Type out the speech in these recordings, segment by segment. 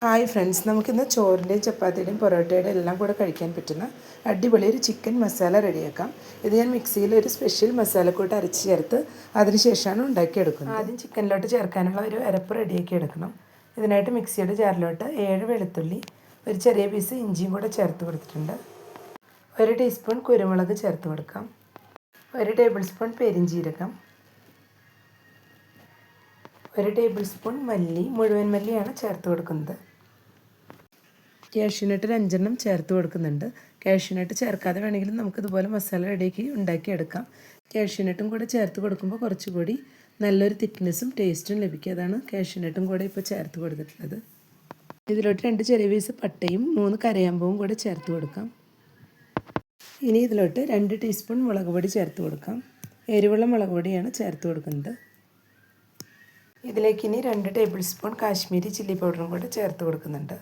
Hi friends, നമുക്കിന്ന് ചോറിൻ്റെയും ചപ്പാത്തിയുടെയും പൊറോട്ടയുടെയും എല്ലാം കൂടെ കഴിക്കാൻ പറ്റുന്ന അടിപൊളി ഒരു ചിക്കൻ മസാല റെഡിയാക്കാം. ഇത് ഞാൻ മിക്സിയിൽ ഒരു സ്പെഷ്യൽ മസാലക്കൂട്ട് അരച്ച് ചേർത്ത് അതിനുശേഷമാണ് ഉണ്ടാക്കിയെടുക്കുന്നത്. ആദ്യം ചിക്കനിലോട്ട് ചേർക്കാനുള്ള ഒരു അരപ്പ് റെഡിയാക്കി എടുക്കണം. ഇതിനായിട്ട് മിക്സിയുടെ ജാറിലോട്ട് 7 വെളുത്തുള്ളി, ഒരു ചെറിയ പീസ് ഇഞ്ചിയും കൂടെ ചേർത്ത് കൊടുത്തിട്ടുണ്ട്. 1 ടീസ്പൂൺ കുരുമുളക് ചേർത്ത് കൊടുക്കാം. 1 ടേബിൾ സ്പൂൺ പെരിഞ്ജീരകം, 1 ടേബിൾ സ്പൂൺ മല്ലി, മുഴുവൻ മല്ലിയാണ് ചേർത്ത് കൊടുക്കുന്നത്. കാഷ്യൂനട്ട് ഒരു 5 ചേർത്ത് കൊടുക്കുന്നുണ്ട്. കാഷ്യൂനട്ട് ചേർക്കാതെ വേണമെങ്കിലും നമുക്കിതുപോലെ മസാല റെഡിയാക്കി ഉണ്ടാക്കിയെടുക്കാം. കാഷ്യൂനട്ടും കൂടെ ചേർത്ത് കൊടുക്കുമ്പോൾ കുറച്ചുകൂടി നല്ലൊരു തിക്നെസ്സും ടേസ്റ്റും ലഭിക്കും. അതാണ് കാഷ്യൂനട്ടും കൂടെ ഇപ്പോൾ ചേർത്ത് കൊടുത്തിട്ടുള്ളത്. ഇതിലോട്ട് 2 ചെറിയ പീസ് പട്ടയും 3 കരയാമ്പവും കൂടെ ചേർത്ത് കൊടുക്കാം. ഇനി ഇതിലോട്ട് 2 ടീസ്പൂൺ മുളക് പൊടി ചേർത്ത് കൊടുക്കാം. എരിവുള്ള മുളക് പൊടിയാണ് ചേർത്ത് കൊടുക്കുന്നത്. ഇതിലേക്ക് ഇനി 2 ടേബിൾ സ്പൂൺ കാശ്മീരി ചില്ലി പൗഡറും കൂടെ ചേർത്ത് കൊടുക്കുന്നുണ്ട്.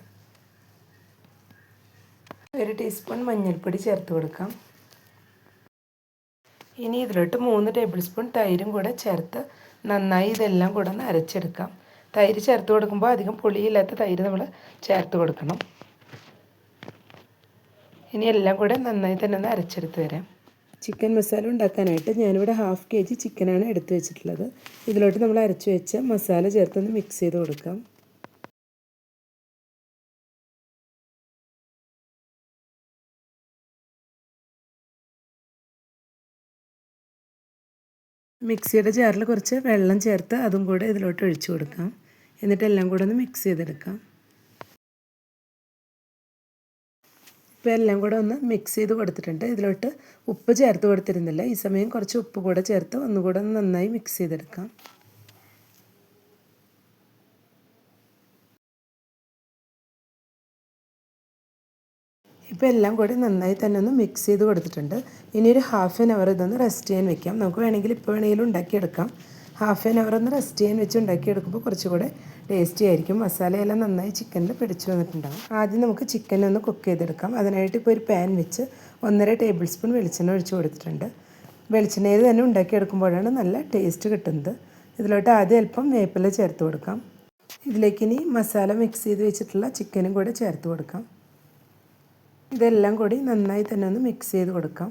1 ടീസ്പൂൺ മഞ്ഞൾപ്പൊടി ചേർത്ത് കൊടുക്കാം. ഇനി ഇതിലോട്ട് 3 ടേബിൾ സ്പൂൺ തൈരും കൂടെ ചേർത്ത് നന്നായി ഇതെല്ലാം കൂടെ ഒന്ന് അരച്ചെടുക്കാം. തൈര് ചേർത്ത് കൊടുക്കുമ്പോൾ അധികം പുളിയില്ലാത്ത തൈര് നമ്മൾ ചേർത്ത് കൊടുക്കണം. ഇനി എല്ലാം കൂടെ നന്നായി തന്നെ ഒന്ന് അരച്ചെടുത്ത് വരാം. ചിക്കൻ മസാല ഉണ്ടാക്കാനായിട്ട് ഞാനിവിടെ 1/2 kg ചിക്കനാണ് എടുത്ത് വെച്ചിട്ടുള്ളത്. ഇതിലോട്ട് നമ്മൾ അരച്ച് വെച്ച മസാല ചേർത്തൊന്ന് മിക്സ് ചെയ്ത് കൊടുക്കാം. മിക്സിയുടെ ജാറിൽ കുറച്ച് വെള്ളം ചേർത്ത് അതും കൂടെ ഇതിലോട്ട് ഒഴിച്ചു കൊടുക്കാം. എന്നിട്ട് എല്ലാം കൂടെ ഒന്ന് മിക്സ് ചെയ്തെടുക്കാം. ഇപ്പോൾ എല്ലാം കൂടെ ഒന്ന് മിക്സ് ചെയ്ത് കൊടുത്തിട്ടുണ്ട്. ഇതിലോട്ട് ഉപ്പ് ചേർത്ത് കൊടുത്തിരുന്നില്ല. ഈ സമയം കുറച്ച് ഉപ്പ് കൂടെ ചേർത്ത് ഒന്നുകൂടെ ഒന്ന് നന്നായി മിക്സ് ചെയ്തെടുക്കാം. ഇപ്പോൾ എല്ലാം കൂടി നന്നായി തന്നെ ഒന്ന് മിക്സ് ചെയ്ത് കൊടുത്തിട്ടുണ്ട്. ഇനി ഒരു 1/2 hour ഇതൊന്ന് റെസ്റ്റ് ചെയ്യാൻ വെക്കാം. നമുക്ക് വേണമെങ്കിൽ ഇപ്പോൾ വേണമെങ്കിലും ഉണ്ടാക്കിയെടുക്കാം. 1/2 hour ഒന്ന് റെസ്റ്റ് ചെയ്യാൻ വെച്ച് ഉണ്ടാക്കിയെടുക്കുമ്പോൾ കുറച്ചുകൂടെ ടേസ്റ്റി ആയിരിക്കും. മസാലയെല്ലാം നന്നായി ചിക്കനിൽ പിടിച്ചു വന്നിട്ടുണ്ടാകും. ആദ്യം നമുക്ക് ചിക്കൻ ഒന്ന് കുക്ക് ചെയ്തെടുക്കാം. അതിനായിട്ട് ഇപ്പോൾ ഒരു പാൻ വെച്ച് 1.5 ടേബിൾ സ്പൂൺ വെളിച്ചെണ്ണ ഒഴിച്ച് കൊടുത്തിട്ടുണ്ട്. വെളിച്ചെണ്ണയിൽ തന്നെ ഉണ്ടാക്കിയെടുക്കുമ്പോഴാണ് നല്ല ടേസ്റ്റ് കിട്ടുന്നത്. ഇതിലോട്ട് ആദ്യം അല്പം വേപ്പില ചേർത്ത് കൊടുക്കാം. ഇതിലേക്ക് ഇനി മസാല മിക്സ് ചെയ്ത് വെച്ചിട്ടുള്ള ചിക്കനും കൂടെ ചേർത്ത് കൊടുക്കാം. ഇതെല്ലാം കൂടി നന്നായി തന്നെ ഒന്ന് മിക്സ് ചെയ്ത് കൊടുക്കാം.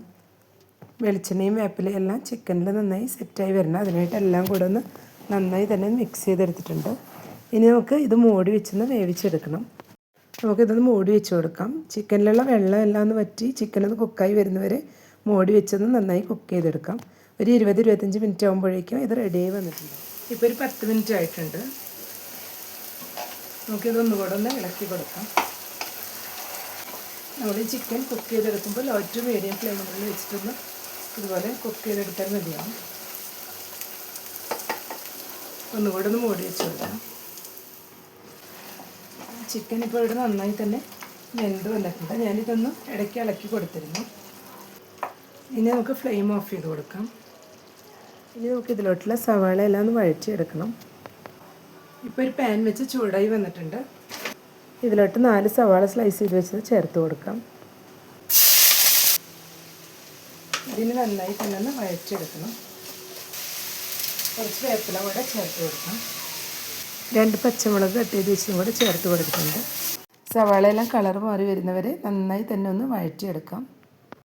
വെളിച്ചെണ്ണയും വേപ്പിലയും എല്ലാം ചിക്കനിൽ നന്നായി സെറ്റായി വരണം. അതിനായിട്ട് എല്ലാം കൂടെ ഒന്ന് നന്നായി തന്നെ മിക്സ് ചെയ്തെടുത്തിട്ടുണ്ട്. ഇനി നമുക്ക് ഇത് മൂടി വെച്ചൊന്ന് വേവിച്ചെടുക്കണം. നമുക്കിതൊന്ന് മൂടി വെച്ച് കൊടുക്കാം. ചിക്കനിലുള്ള വെള്ളം എല്ലാം ഒന്ന് വറ്റി ചിക്കനൊന്ന് കുക്കായി വരുന്നവരെ മൂടി വെച്ചൊന്ന് നന്നായി കുക്ക് ചെയ്തെടുക്കാം. ഒരു 20-25 മിനിറ്റ് ആകുമ്പോഴേക്കും ഇത് റെഡിയായി വന്നിട്ടുണ്ട്. ഇപ്പോൾ ഒരു 10 മിനിറ്റ് ആയിട്ടുണ്ട്. നമുക്കിതൊന്നുകൂടെ ഒന്ന് ഇളക്കി കൊടുക്കാം. നമ്മൾ ഈ ചിക്കൻ കുക്ക് ചെയ്തെടുക്കുമ്പോൾ ലോ ടു മീഡിയം ഫ്ലെയിമുകളിൽ വെച്ചിട്ടൊന്ന് ഇതുപോലെ കുക്ക് ചെയ്തെടുത്താൽ മതിയാവും. ഒന്നുകൂടെ ഒന്ന് മൂടി വെച്ച് കൊടുക്കാം. ചിക്കൻ ഇപ്പോൾ ഇവിടെ നന്നായി തന്നെ വെന്ത് വന്നിട്ടുണ്ട്. ഞാനിതൊന്ന് ഇടയ്ക്ക് ഇളക്കി കൊടുത്തിരുന്നു. ഇനി നമുക്ക് ഫ്ലെയിം ഓഫ് ചെയ്ത് കൊടുക്കാം. ഇനി നമുക്ക് ഇതിലോട്ടുള്ള സവാള എല്ലാം ഒന്ന് വഴറ്റിയെടുക്കണം. ഇപ്പോൾ ഒരു പാൻ വെച്ച് ചൂടായി വന്നിട്ടുണ്ട്. ഇതിലോട്ട് 4 സവാള സ്ലൈസ് ചെയ്ത് വെച്ചത് ചേർത്ത് കൊടുക്കാം. ഇതിന് നന്നായി തന്നെ ഒന്ന് വഴറ്റിയെടുക്കണം. കുറച്ച് വേപ്പില കൂടെ ചേർത്ത് കൊടുക്കാം. 2 പച്ചമുളക് കട്ട് ചെയ്ത് വെച്ചതും കൂടെ ചേർത്ത് കൊടുത്തിട്ടുണ്ട്. സവാളയെല്ലാം കളർ മാറി വരുന്നവരെ നന്നായി തന്നെ ഒന്ന് വഴറ്റിയെടുക്കാം.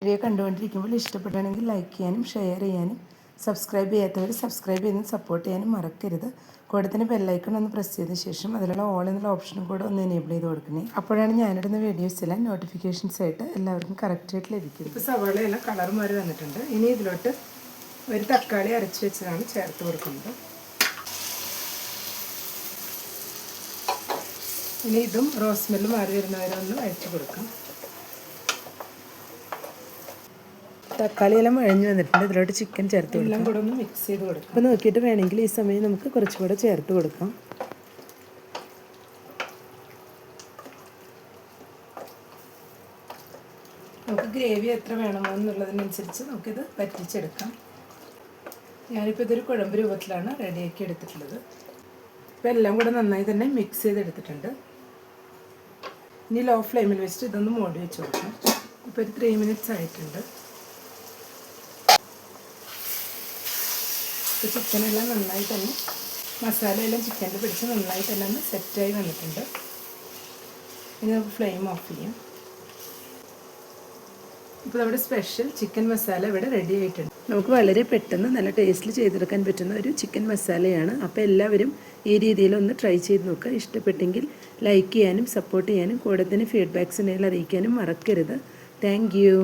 വീഡിയോ കണ്ടുകൊണ്ടിരിക്കുമ്പോൾ ഇഷ്ടപ്പെടുകയാണെങ്കിൽ ലൈക്ക് ചെയ്യാനും ഷെയർ ചെയ്യാനും സബ്സ്ക്രൈബ് ചെയ്യാത്തവർ സബ്സ്ക്രൈബ് ചെയ്ത് സപ്പോർട്ട് ചെയ്യാനും മറക്കരുത്. കൂടെ തന്നെ ബെല്ലൈക്കൺ ഒന്ന് പ്രസ് ചെയ്ത ശേഷം അതിലുള്ള ഓൾ എന്നുള്ള ഓപ്ഷനും കൂടെ ഒന്ന് എനേബിൾ ചെയ്ത് കൊടുക്കണേ. അപ്പോഴാണ് ഞാനിടുന്ന വീഡിയോസ് എല്ലാം നോട്ടിഫിക്കേഷൻസ് ആയിട്ട് എല്ലാവർക്കും കറക്റ്റായിട്ട് ലഭിക്കും. ഇപ്പോൾ സവാളയെല്ലാം കളർ മാറി വന്നിട്ടുണ്ട്. ഇനി ഇതിലോട്ട് ഒരു തക്കാളി അരച്ച് വെച്ചതാണ് ചേർത്ത് കൊടുക്കുന്നത്. ഇനി ഇതും റോസ് സ്മെല്ല് മാറി വരുന്നവരെ ഒന്ന് വഴറ്റി കൊടുക്കാം. തക്കാളിയെല്ലാം വഴഞ്ഞ് വന്നിട്ടുണ്ട്. ഇതിലോട്ട് ചിക്കൻ ചേർത്ത് കൊടുക്കാം. എല്ലാം കൂടെ ഒന്ന് മിക്സ് ചെയ്ത് കൊടുക്കാം. അപ്പോൾ നോക്കിയിട്ട് വേണമെങ്കിൽ ഈ സമയം നമുക്ക് കുറച്ചുകൂടെ ചേർത്ത് കൊടുക്കാം. നമുക്ക് ഗ്രേവി എത്ര വേണമോ എന്നുള്ളതിനനുസരിച്ച് നമുക്കിത് വറ്റിച്ചെടുക്കാം. ഞാനിപ്പോൾ ഇതൊരു കുഴമ്പ് രൂപത്തിലാണ് റെഡിയാക്കി എടുത്തിട്ടുള്ളത്. ഇപ്പോൾ എല്ലാം കൂടെ നന്നായി തന്നെ മിക്സ് ചെയ്തെടുത്തിട്ടുണ്ട്. ഇനി ലോ ഫ്ലെയിമിൽ വെച്ചിട്ട് ഇതൊന്ന് മൂടി വെച്ച് കൊടുക്കാം. ഇപ്പോൾ ഒരു 3 മിനിറ്റ്സ് ആയിട്ടുണ്ട്. ഇപ്പോൾ ചിക്കനെല്ലാം നന്നായി തന്നെ മസാലയെല്ലാം ചിക്കനിൽ പിടിച്ച് നന്നായി തന്നെ ഒന്ന് സെറ്റായി വന്നിട്ടുണ്ട്. ഇനി നമുക്ക് ഫ്ലെയിം ഓഫ് ചെയ്യാം. ഇപ്പോൾ നമ്മുടെ സ്പെഷ്യൽ ചിക്കൻ മസാല ഇവിടെ റെഡി ആയിട്ടുണ്ട്. നമുക്ക് വളരെ പെട്ടെന്ന് നല്ല ടേസ്റ്റിൽ ചെയ്തെടുക്കാൻ പറ്റുന്ന ഒരു ചിക്കൻ മസാലയാണ്. അപ്പോൾ എല്ലാവരും ഈ രീതിയിലൊന്ന് ട്രൈ ചെയ്ത് നോക്കുക. ഇഷ്ടപ്പെട്ടെങ്കിൽ ലൈക്ക് ചെയ്യാനും സപ്പോർട്ട് ചെയ്യാനും കൂടെ തന്നെ ഫീഡ്ബാക്ക്സ് ഉണ്ടെങ്കിൽ അറിയിക്കാനും മറക്കരുത്. Thank you.